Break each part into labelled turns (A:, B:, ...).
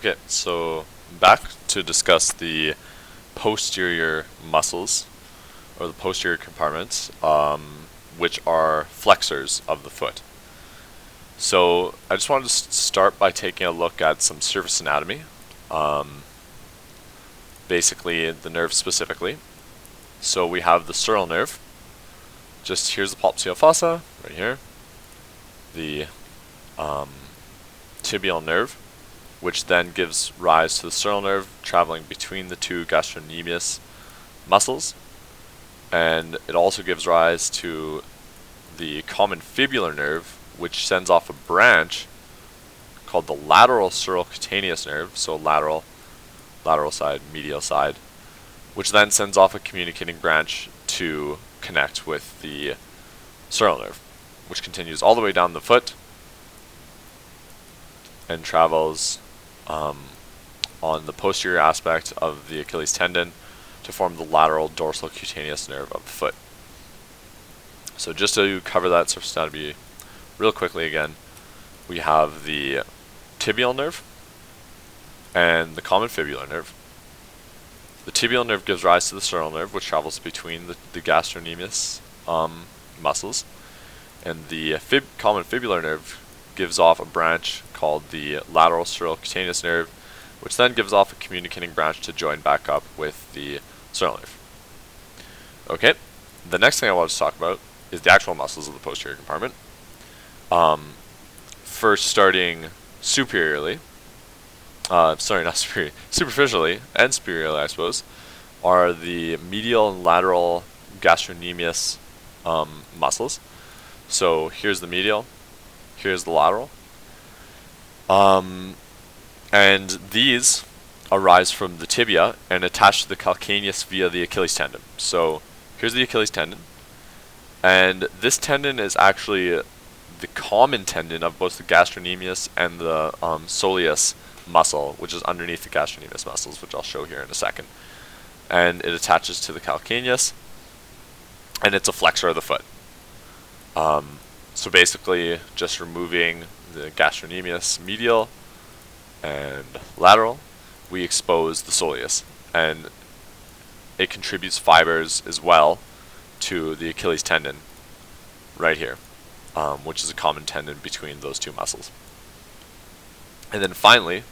A: Okay, so back to discuss the posterior muscles, or the posterior compartments, which are flexors of the foot. So I just wanted to start by taking a look at some surface anatomy, basically the nerve specifically. So we have the sural nerve. Just here's the popliteal fossa, right here. The tibial nerve, which then gives rise to the sural nerve traveling between the two gastrocnemius muscles, and it also gives rise to the common fibular nerve, which sends off a branch called the lateral surocutaneous nerve, so lateral side, medial side, which then sends off a communicating branch to connect with the sural nerve, which continues all the way down the foot and travels on the posterior aspect of the Achilles tendon to form the lateral dorsal cutaneous nerve of the foot. So just to cover that surface anatomy real quickly again, we have the tibial nerve and the common fibular nerve. The tibial nerve gives rise to the sural nerve, which travels between the gastrocnemius muscles, and the common fibular nerve gives off a branch called the lateral surocutaneous nerve, which then gives off a communicating branch to join back up with the sural nerve. Okay, the next thing I want to talk about is the actual muscles of the posterior compartment. First, starting superiorly, superficially and superiorly, I suppose, are the medial and lateral gastrocnemius muscles. So here's the medial, here's the lateral. And these arise from the tibia and attach to the calcaneus via the Achilles tendon. So here's the Achilles tendon, and this tendon is actually the common tendon of both the gastrocnemius and the soleus muscle, which is underneath the gastrocnemius muscles, which I'll show here in a second. And it attaches to the calcaneus, and it's a flexor of the foot. So basically, just removing the gastrocnemius medial and lateral, we expose the soleus, and it contributes fibers as well to the Achilles tendon right here, which is a common tendon between those two muscles. And then finally,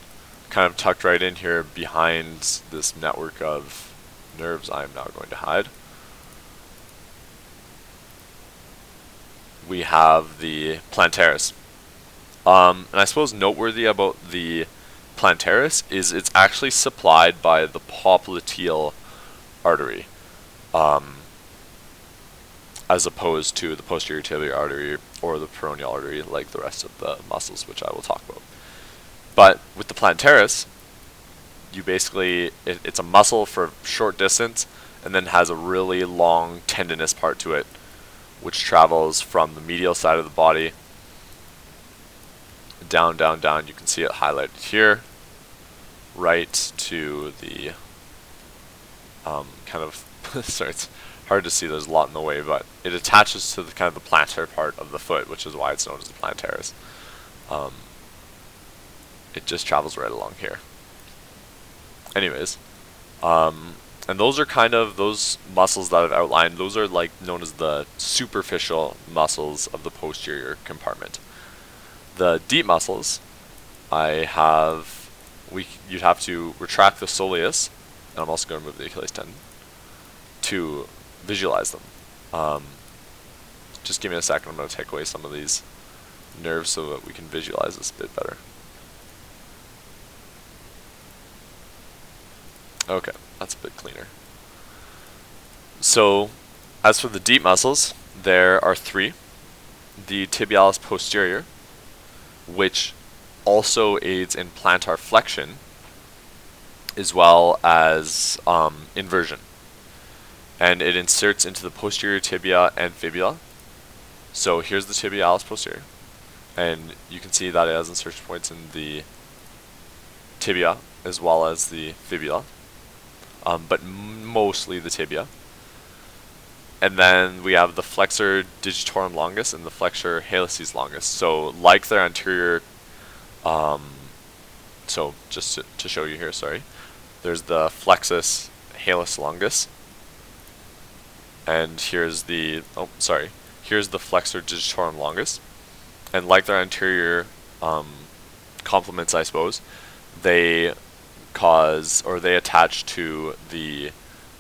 A: kind of tucked right in here behind this network of nerves I'm now going to hide, we have the plantaris. And I suppose noteworthy about the plantaris is it's actually supplied by the popliteal artery, as opposed to the posterior tibial artery or the peroneal artery like the rest of the muscles, which I will talk about. But with the plantaris, you basically, it's a muscle for short distance and then has a really long tendinous part to it, which travels from the medial side of the body down, down, down. You can see it highlighted here, right to the kind of sorry, it's hard to see, there's a lot in the way, but it attaches to the kind of the plantar part of the foot, which is why it's known as the plantaris. It just travels right along here. Anyways, and those are kind of those muscles that I've outlined. Those are like known as the superficial muscles of the posterior compartment. The deep muscles, you'd have to retract the soleus, and I'm also going to remove the Achilles tendon to visualize them. Just give me a second. I'm going to take away some of these nerves so that we can visualize this a bit better. Okay, that's a bit cleaner. So, as for the deep muscles, there are three. The Tibialis Posterior, which also aids in plantar flexion, as well as inversion. And it inserts into the posterior tibia and fibula. So here's the Tibialis Posterior, and you can see that it has insertion points in the tibia as well as the fibula. But mostly the tibia. And then we have the Flexor Digitorum Longus and the Flexor Hallucis Longus. So like their anterior So just to show you here, sorry, there's the flexus hallucis longus, and here's the here's the flexor digitorum longus, and like their anterior complements, I suppose, they they attach to the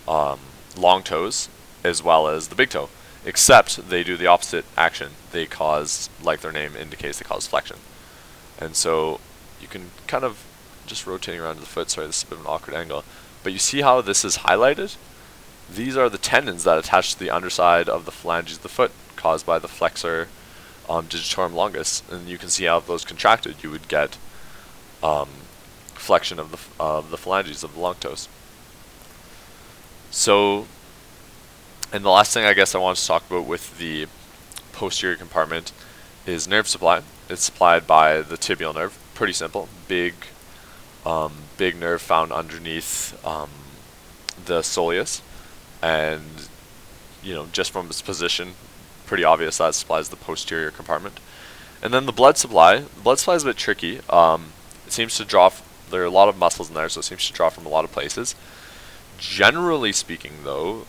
A: long toes as well as the big toe, except they do the opposite action. They cause, like their name indicates, they cause flexion. And so you can kind of, just rotating around to the foot, sorry, this is a bit of an awkward angle, but you see how this is highlighted? These are the tendons that attach to the underside of the phalanges of the foot, caused by the flexor digitorum longus, and you can see how if those contracted, you would get flexion of the phalanges of the long toes. So, and the last thing I guess I want to talk about with the posterior compartment is nerve supply. It's supplied by the tibial nerve. Pretty simple. Big nerve found underneath the soleus, and just from its position, pretty obvious that supplies the posterior compartment. And then the blood supply. The blood supply is a bit tricky. It seems to draw. There are a lot of muscles in there, so it seems to draw from a lot of places. Generally speaking, though,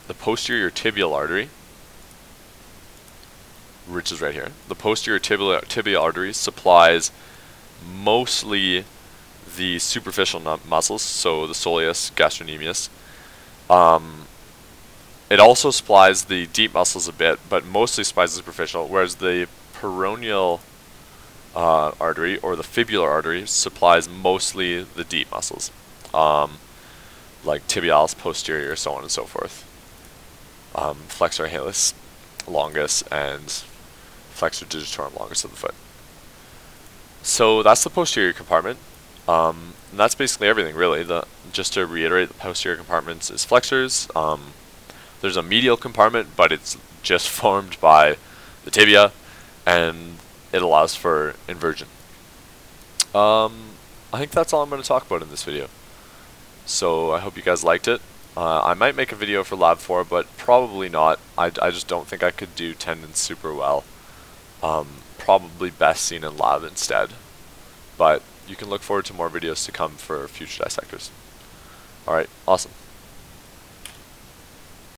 A: the posterior tibial artery, which is right here, the posterior tibial artery supplies mostly the superficial muscles, so the soleus, Gastrin, Emius. It also supplies the deep muscles a bit, but mostly supplies the superficial, whereas the peroneal artery, or the fibular artery, supplies mostly the deep muscles, like Tibialis Posterior, so on and so forth. Flexor hallucis longus and flexor digitorum longus of the foot. So that's the posterior compartment. And that's basically everything, really. Just to reiterate, the posterior compartment is flexors. There's a medial compartment, but it's just formed by the tibia, and it allows for inversion. I think that's all I'm going to talk about in this video. So I hope you guys liked it. I might make a video for Lab 4, but probably not. I just don't think I could do tendons super well. Probably best seen in lab instead. But you can look forward to more videos to come for future dissectors. Alright, awesome.